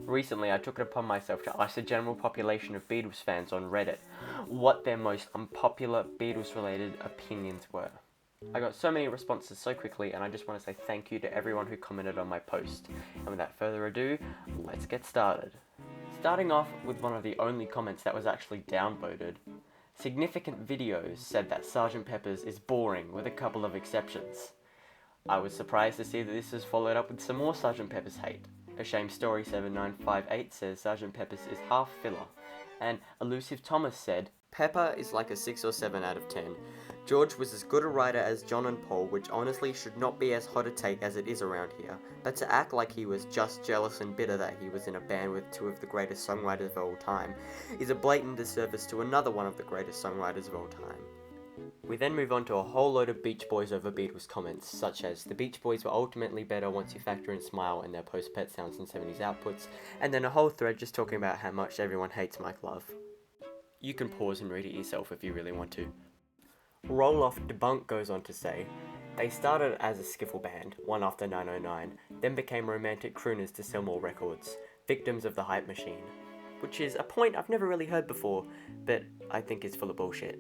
Recently, I took it upon myself to ask the general population of Beatles fans on Reddit what their most unpopular Beatles-related opinions were. I got so many responses so quickly, and I just want to say thank you to everyone who commented on my post. And without further ado, let's get started. Starting off with one of the only comments that was actually downvoted. Significant Videos said that Sgt. Pepper's is boring, with a couple of exceptions. I was surprised to see that this was followed up with some more Sgt. Pepper's hate. A Shame Story 7958 says Sgt. Pepper's is half filler. And Elusive Thomas said, Pepper is like a 6 or 7 out of 10. George was as good a writer as John and Paul, which honestly should not be as hot a take as it is around here, but to act like he was just jealous and bitter that he was in a band with two of the greatest songwriters of all time is a blatant disservice to another one of the greatest songwriters of all time. We then move on to a whole load of Beach Boys over Beatles comments, such as the Beach Boys were ultimately better once you factor in Smile and their post-Pet Sounds and 70s outputs, and then a whole thread just talking about how much everyone hates Mike Love. You can pause and read it yourself if you really want to. Roll Off Debunk goes on to say, they started as a skiffle band, one after 909, then became romantic crooners to sell more records, victims of the hype machine. Which is a point I've never really heard before, but I think it's full of bullshit.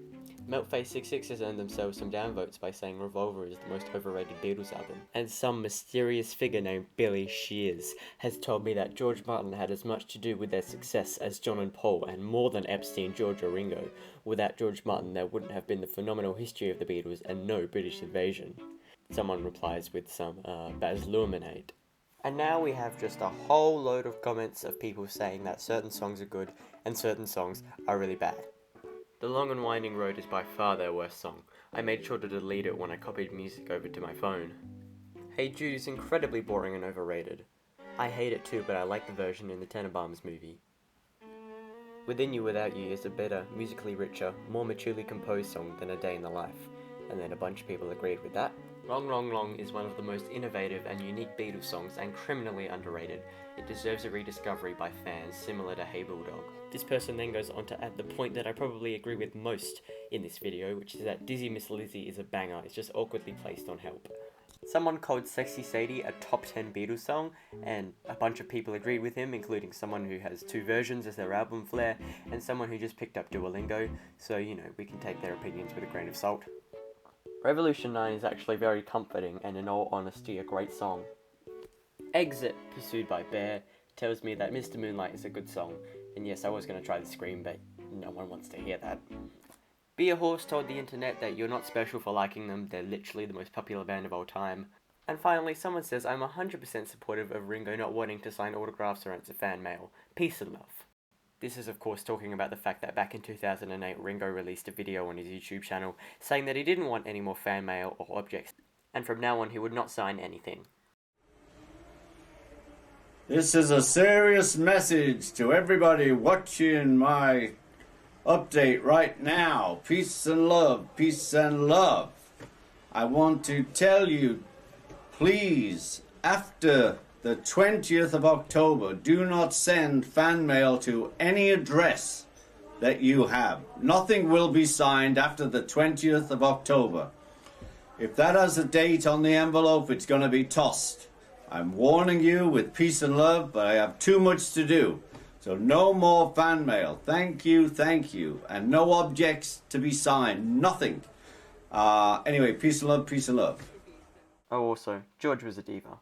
Meltface66 has earned themselves some downvotes by saying Revolver is the most overrated Beatles album. And some mysterious figure named Billy Shears has told me that George Martin had as much to do with their success as John and Paul, and more than Epstein, George or Ringo. Without George Martin there wouldn't have been the phenomenal history of the Beatles and no British invasion. Someone replies with some Baz Luhrmann hate. And now we have just a whole load of comments of people saying that certain songs are good and certain songs are really bad. The Long and Winding Road is by far their worst song. I made sure to delete it when I copied music over to my phone. Hey Jude is incredibly boring and overrated. I hate it too, but I like the version in the Tenenbaums movie. Within You Without You is a better, musically richer, more maturely composed song than A Day in the Life. And then a bunch of people agreed with that. Long Long Long is one of the most innovative and unique Beatles songs and criminally underrated. It deserves a rediscovery by fans, similar to Hey Bulldog. This person then goes on to add the point that I probably agree with most in this video, which is that Dizzy Miss Lizzy is a banger, it's just awkwardly placed on Help. Someone called Sexy Sadie a top 10 Beatles song, and a bunch of people agreed with him, including someone who has 2 versions as their album flair, and someone who just picked up Duolingo, so you know, we can take their opinions with a grain of salt. Revolution 9 is actually very comforting and in all honesty a great song. Exit, pursued by Bear, tells me that Mr. Moonlight is a good song, and yes, I was going to try the Scream, but no one wants to hear that. Be a Horse told the internet that you're not special for liking them, they're literally the most popular band of all time. And finally, someone says I'm 100% supportive of Ringo not wanting to sign autographs or answer fan mail. Peace and love. This is of course talking about the fact that back in 2008 Ringo released a video on his YouTube channel saying that he didn't want any more fan mail or objects, and from now on he would not sign anything. This is a serious message to everybody watching my update right now. Peace and love, peace and love. I want to tell you, please, after the 20th of October, do not send fan mail to any address that you have. Nothing will be signed after the 20th of October. If that has a date on the envelope, it's going to be tossed. I'm warning you with peace and love, but I have too much to do. So no more fan mail. Thank you, and no objects to be signed. Nothing. Anyway, peace and love, peace and love. Oh, also, George was a diva.